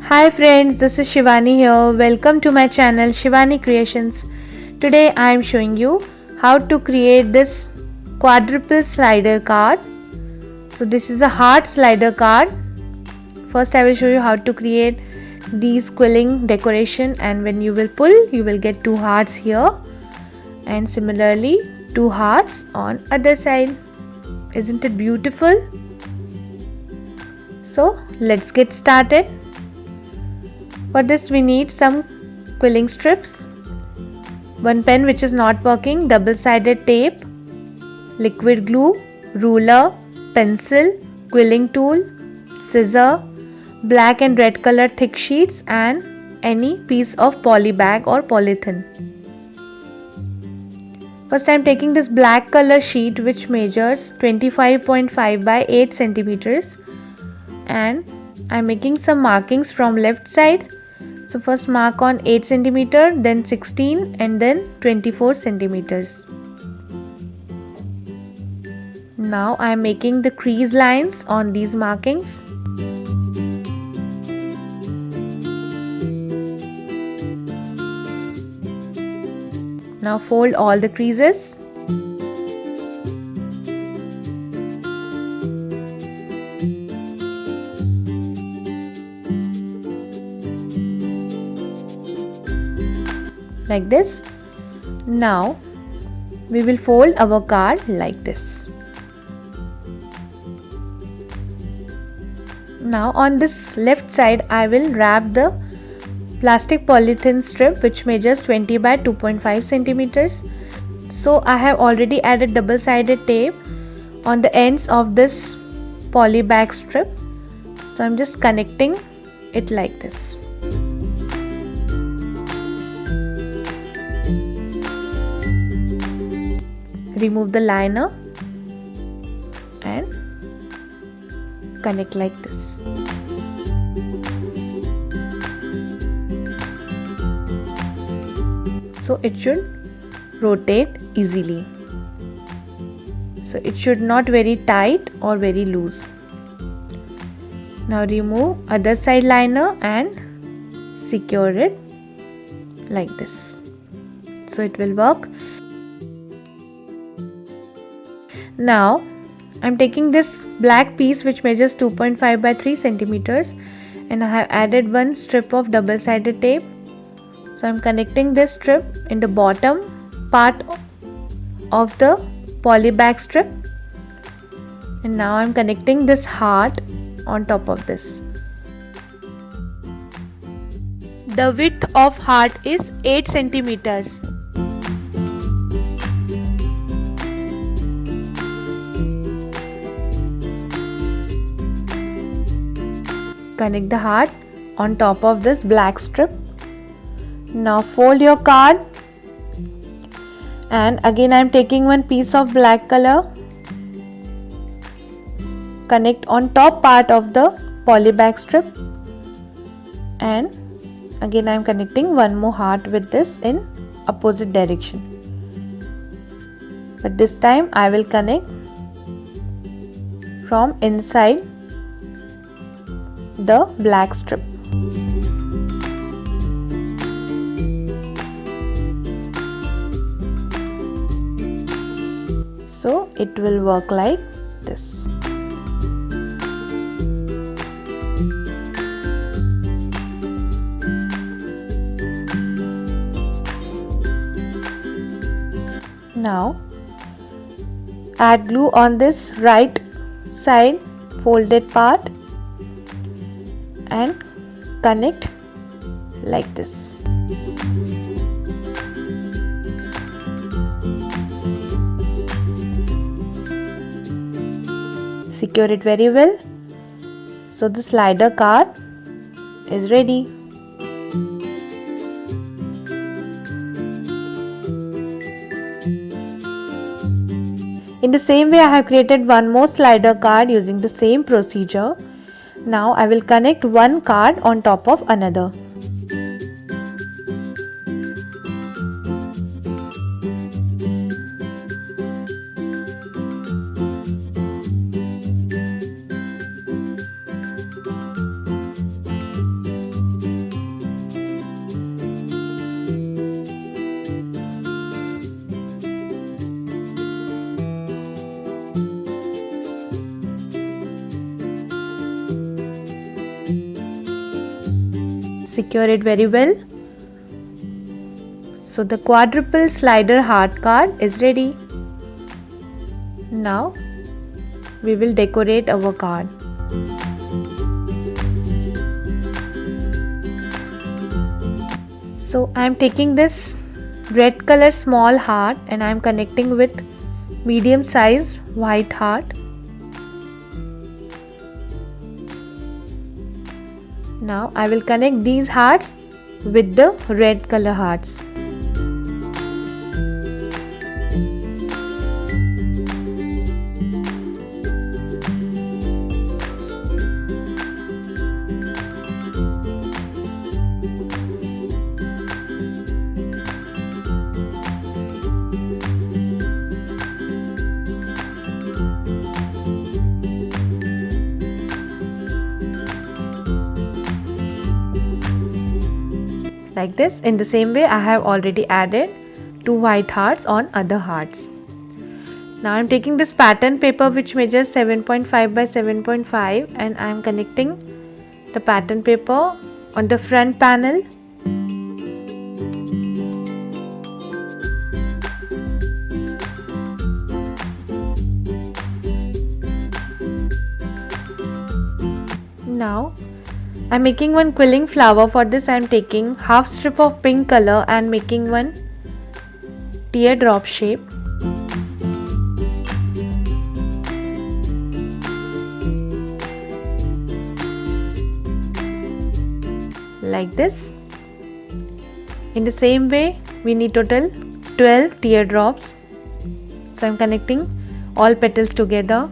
Hi friends, this is Shivani here. Welcome to my channel Shivani Creations. Today I am showing you how to create this quadruple slider card. So this is a heart slider card. First I will show you how to create these quilling decoration, and when you will pull you will get two hearts here and similarly two hearts on other side. Isn't it beautiful? So let's get started. For this we need some quilling strips, one pen which is not working, double-sided tape, liquid glue, ruler, pencil, quilling tool, scissor, black and red color thick sheets and any piece of poly bag or polythene. First I am taking this black color sheet which measures 25.5 by 8 centimeters and I am making some markings from left side. So first mark on 8 centimeter, then 16 and then 24 centimeters. Now I am making the crease lines on these markings. Now fold all the creases. Like this. Now we will fold our card like this. Now on this left side I will wrap the plastic polythene strip which measures 20 by 2.5 centimeters. So I have already added double-sided tape on the ends of this poly bag strip. So I'm just connecting it like this. Remove the liner and connect like this. So it should rotate easily. So it should not very tight or very loose. Now remove other side liner and secure it like this. So it will work. Now I am taking this black piece which measures 2.5 by 3 centimeters and I have added one strip of double-sided tape. So I am connecting this strip in the bottom part of the poly bag strip, and now I am connecting this heart on top of this. The width of heart is 8 centimeters. Connect the heart on top of this black strip. Now fold your card and again I am taking one piece of black color. Connect on top part of the poly bag strip and again I am connecting one more heart with this in opposite direction. But this time I will connect from inside the black strip. So it will work like this. Now add glue on this right side folded part and connect like this. Secure it very well. So the slider card is ready. In the same way I have created one more slider card using the same procedure. Now I will connect one card on top of another. secure it very well. So the quadruple slider heart card is ready. Now we will decorate our card. So I am taking this red color small heart and I am connecting with medium size white heart. Now I will connect these hearts with the red color hearts. Like this. In the same way, I have already added 2 white hearts on other hearts. Now I am taking this pattern paper which measures 7.5 by 7.5 and I am connecting the pattern paper on the front panel. Now I am making one quilling flower. For this I am taking half strip of pink color and making one teardrop shape. Like this. In the same way we need total 12 teardrops. So I am connecting all petals together.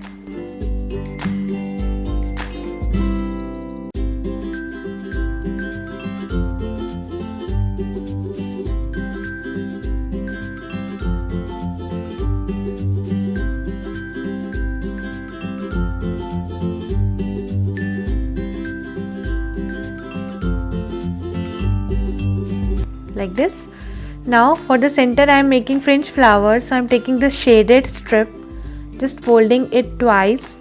Like this. Now for the center I am making French flowers. So I am taking this shaded strip, just folding it twice.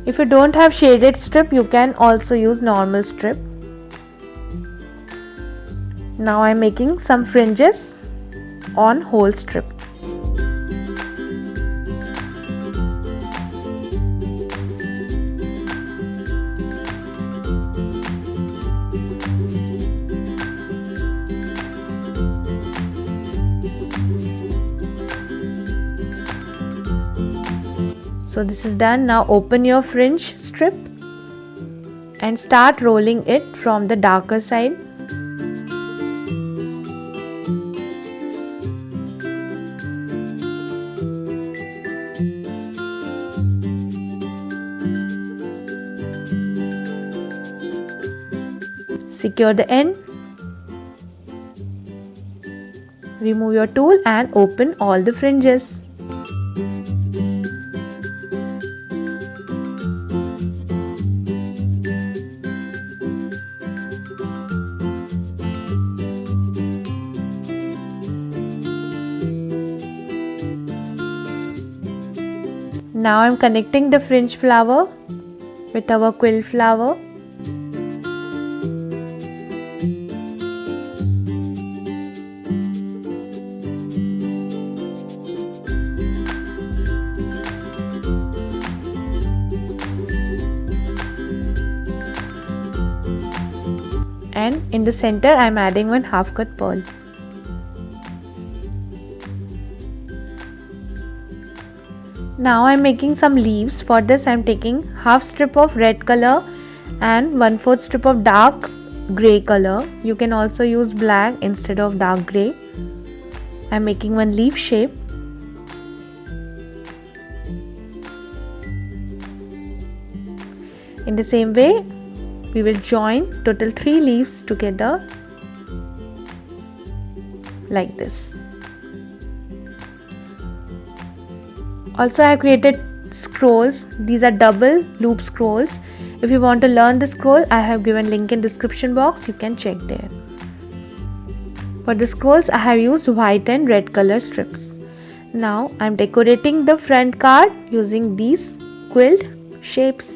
If you don't have shaded strip, you can also use normal strip. Now I am making some fringes on whole strip. So this is done. Now open your fringe strip and start rolling it from the darker side. Secure the end. Remove your tool and open all the fringes. Now I am connecting the fringe flower with our quilt flower. And in the center I am adding one half cut pearl. Now I am making some leaves. For this I am taking half strip of red color and 1/4 strip of dark grey color. You can also use black instead of dark grey. I am making one leaf shape. In the same way we will join total 3 leaves together like this. Also I have created scrolls. These are double loop scrolls. If you want to learn the scroll, I have given link in description box. You can check there. For the scrolls I have used white and red color strips. Now I am decorating the front card using these quilt shapes.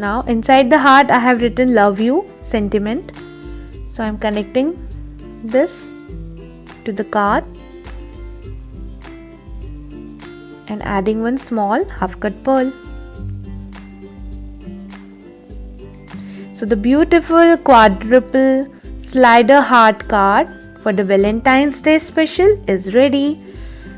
Now inside the heart I have written love you sentiment. So I'm connecting this to the card and adding one small half cut pearl. So the beautiful quadruple slider heart card for the Valentine's Day special is ready.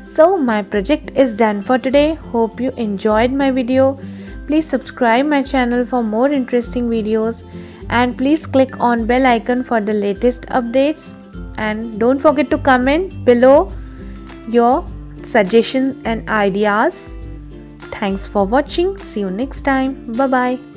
So my project is done for today. Hope you enjoyed my video. Please subscribe my channel for more interesting videos and please click on bell icon for the latest updates, and don't forget to comment below your suggestions and ideas. Thanks for watching. See you next time. Bye bye.